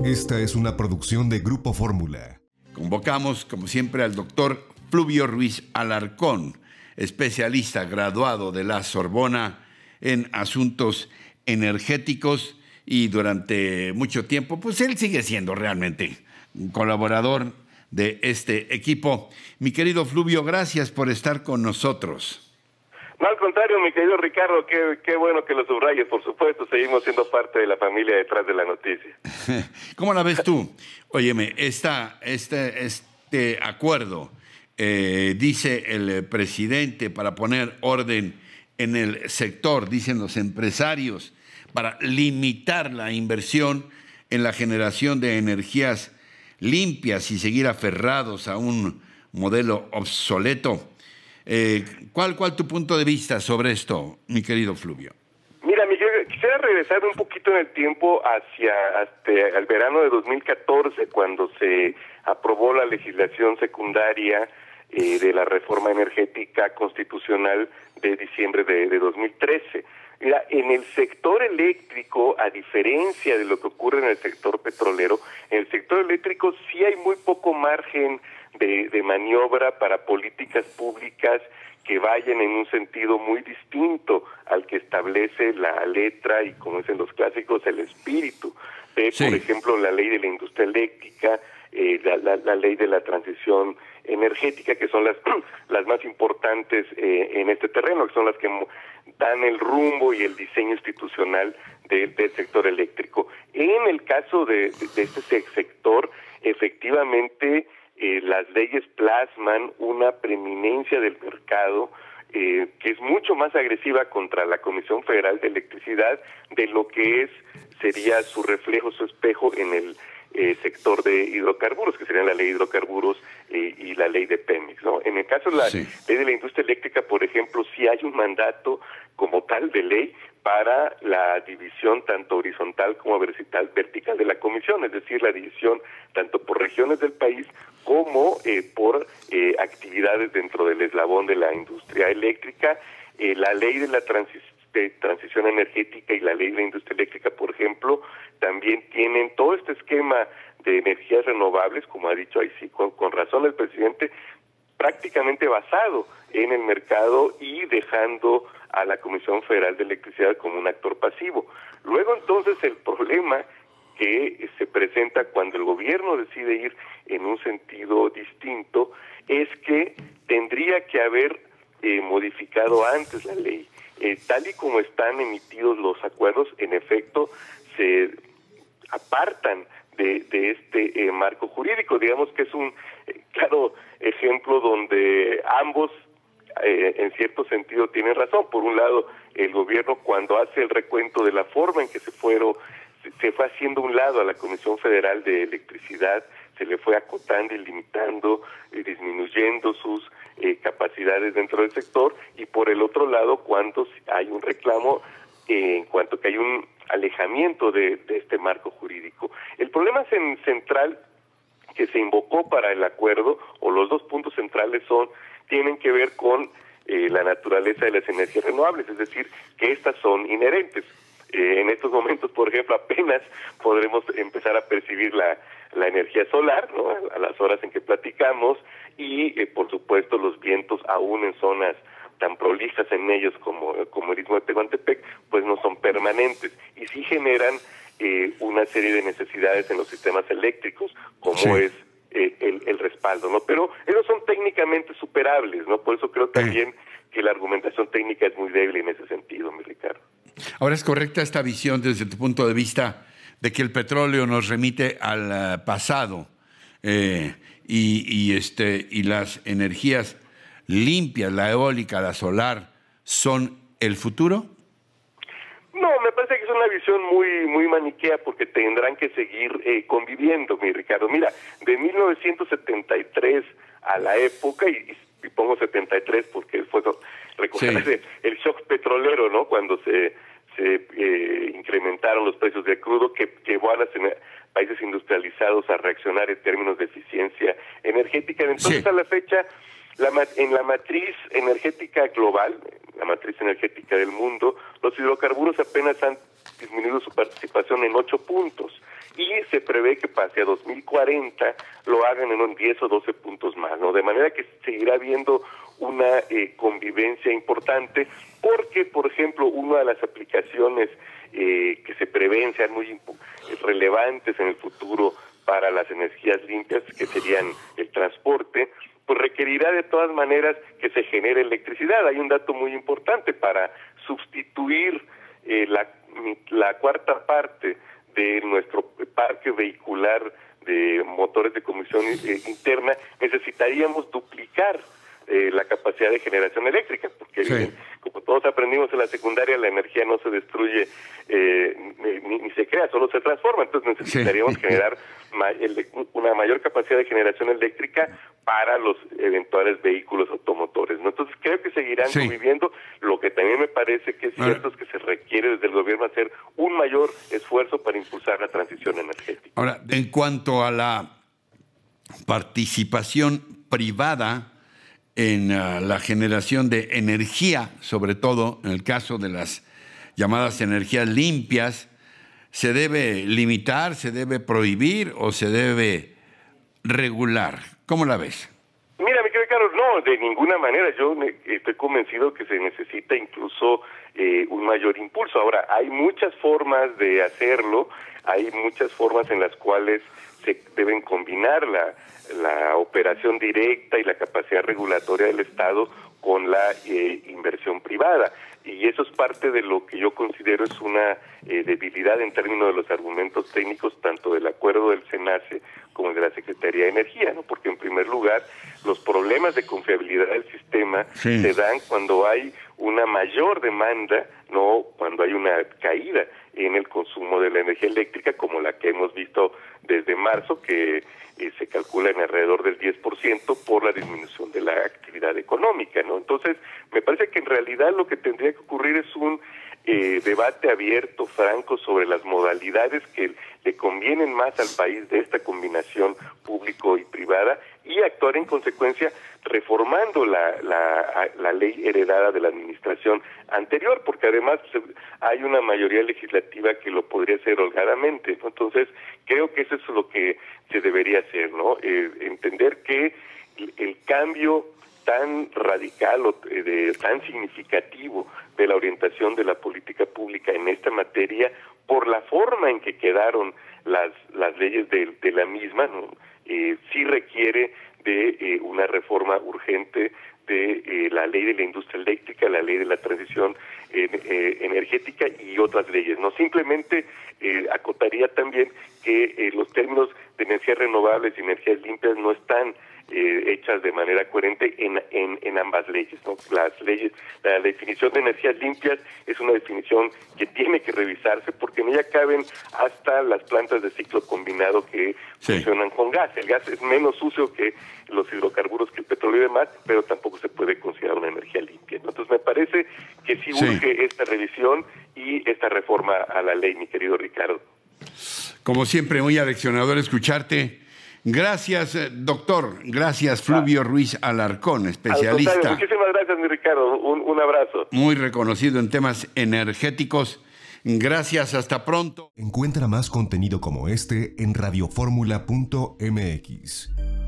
Esta es una producción de Grupo Fórmula. Convocamos, como siempre, al doctor Fluvio Ruiz Alarcón, especialista graduado de la Sorbona en asuntos energéticos, y durante mucho tiempo, pues él sigue siendo realmente un colaborador de este equipo. Mi querido Fluvio, gracias por estar con nosotros. No, al contrario, mi querido Ricardo, qué bueno que lo subrayes, por supuesto, seguimos siendo parte de la familia detrás de la noticia. ¿Cómo la ves tú? Óyeme, este acuerdo, dice el presidente, para poner orden en el sector, dicen los empresarios, para limitar la inversión en la generación de energías limpias y seguir aferrados a un modelo obsoleto. ¿Cuál tu punto de vista sobre esto, mi querido Fluvio? Mira, Miguel, quisiera regresar un poquito en el tiempo hasta el verano de 2014, cuando se aprobó la legislación secundaria de la reforma energética constitucional de diciembre de 2013. Mira, en el sector eléctrico, a diferencia de lo que ocurre en el sector petrolero, en el sector eléctrico sí hay muy poco margen de maniobra para políticas públicas que vayan en un sentido muy distinto al que establece la letra y, como dicen los clásicos, el espíritu de, sí, por ejemplo, la ley de la industria eléctrica, la ley de la transición energética, que son las más importantes en este terreno, que son las que dan el rumbo y el diseño institucional del sector eléctrico. En el caso de este sector, efectivamente, las leyes plasman una preeminencia del mercado que es mucho más agresiva contra la Comisión Federal de Electricidad de lo que sería su reflejo, su espejo en el sector de hidrocarburos, que serían la ley de hidrocarburos y la ley de Pemex, ¿no? En el caso de la ley de la industria eléctrica, por ejemplo, sí hay un mandato como tal de ley para la división tanto horizontal como vertical de la comisión, es decir, la división tanto por regiones del país como por actividades dentro del eslabón de la industria eléctrica. La ley de la transición energética y la ley de la industria eléctrica, por ejemplo, también tienen todo este esquema de energías renovables, como ha dicho ahí sí, con razón el presidente, prácticamente basado en el mercado y dejando a la Comisión Federal de Electricidad como un actor pasivo. Luego entonces el problema que se presenta cuando el gobierno decide ir en un sentido distinto es que tendría que haber modificado antes la ley. Tal y como están emitidos los acuerdos, en efecto, se apartan de este marco jurídico. Digamos que es un claro ejemplo donde ambos, en cierto sentido, tienen razón. Por un lado, el gobierno, cuando hace el recuento de la forma en que se fue haciendo a un lado a la Comisión Federal de Electricidad, se le fue acotando y limitando, disminuyendo sus capacidades dentro del sector, y por el otro lado, cuando hay un reclamo en cuanto que hay un alejamiento de este marco jurídico. El problema central que se invocó para el acuerdo, o los dos puntos centrales tienen que ver con la naturaleza de las energías renovables, es decir, que estas son inherentes. En estos momentos, por ejemplo, apenas podremos empezar a percibir la energía solar, ¿no?, a las horas en que platicamos, y por supuesto los vientos, aún en zonas tan prolijas en ellos como el Istmo de Tehuantepec, pues no son permanentes y sí generan una serie de necesidades en los sistemas eléctricos, como es el respaldo, ¿no? Pero esos son técnicamente superables, ¿no? Por eso creo también que la argumentación técnica es muy débil en ese sentido, mi Ricardo. Ahora, ¿es correcta esta visión desde tu punto de vista de que el petróleo nos remite al pasado y las energías limpias, la eólica, la solar, son el futuro? No, me parece que es una visión muy maniquea, porque tendrán que seguir conviviendo, mi Ricardo. Mira, de 1973 a la época, y pongo 73 porque fue recoger el shock petrolero, ¿no?, cuando se incrementaron los precios del crudo, que llevó a los países industrializados a reaccionar en términos de eficiencia energética. Entonces, a la fecha, en la matriz energética global, la matriz energética del mundo, los hidrocarburos apenas han disminuido su participación en 8 puntos. Y se prevé que hacia 2040 lo hagan en 10 o 12 puntos más, ¿no? De manera que seguirá habiendo una convivencia importante, porque, por ejemplo, una de las aplicaciones que se prevén sean muy relevantes en el futuro para las energías limpias, que serían el transporte, pues requerirá de todas maneras que se genere electricidad. Hay un dato muy importante: para sustituir la cuarta parte de nuestro parque vehicular de motores de combustión interna, necesitaríamos duplicar la capacidad de generación eléctrica, porque sí, como todos aprendimos en la secundaria, la energía no se destruye ni se crea, solo se transforma. Entonces necesitaríamos generar una mayor capacidad de generación eléctrica para los eventuales vehículos automotores, ¿no? Entonces creo que seguirán conviviendo. Lo que también me parece que es cierto es que se requiere desde el gobierno hacer un mayor esfuerzo para impulsar la transición energética. Ahora, en cuanto a la participación privada en la generación de energía, sobre todo en el caso de las llamadas energías limpias, ¿se debe limitar, se debe prohibir o se debe regular? ¿Cómo la ves? Mira, mi querido Carlos, no, de ninguna manera. Yo estoy convencido que se necesita incluso un mayor impulso. Ahora, hay muchas formas de hacerlo, hay muchas formas en las cuales se deben combinar la operación directa y la capacidad regulatoria del Estado con la inversión privada. Y eso es parte de lo que yo considero es una debilidad en términos de los argumentos técnicos, tanto del acuerdo del SENACE como de la Secretaría de Energía, ¿no? Porque en primer lugar, los problemas de confiabilidad del sistema se dan cuando hay una mayor demanda, no cuando hay una caída en el consumo de la energía eléctrica, como la que hemos visto desde marzo, que se calcula en alrededor del 10% por la disminución de la actividad económica, ¿no? Entonces, me parece que en realidad lo que tendría que ocurrir es un debate abierto, franco, sobre las modalidades que le convienen más al país de esta combinación público y privada, y actuar en consecuencia reformando la ley heredada de la administración anterior, porque además hay una mayoría legislativa que lo podría hacer holgadamente, ¿no? Entonces, creo que eso es lo que se debería hacer, ¿no? Entender que el cambio tan radical o tan significativo de la orientación de la política pública en esta materia, por la forma en que quedaron las leyes de la misma, ¿no? Sí requiere de una reforma urgente de la ley de la industria eléctrica, la ley de la transición energética y otras leyes. No simplemente acotaría también que los términos de energías renovables y energías limpias no están hechas de manera coherente en ambas leyes, ¿no? Las leyes, la definición de energías limpias es una definición que tiene que revisarse, porque en ella caben hasta las plantas de ciclo combinado que funcionan con gas. El gas es menos sucio que los hidrocarburos, que el petróleo y demás, pero tampoco se puede considerar una energía limpia, ¿no? Entonces me parece que sí urge esta revisión y esta reforma a la ley, mi querido Ricardo. Como siempre, muy aleccionador escucharte. Gracias, doctor. Gracias, Fluvio Ruiz Alarcón, especialista. Muchísimas gracias, mi Ricardo. Un abrazo. Muy reconocido en temas energéticos. Gracias, hasta pronto. Encuentra más contenido como este en radioformula.mx.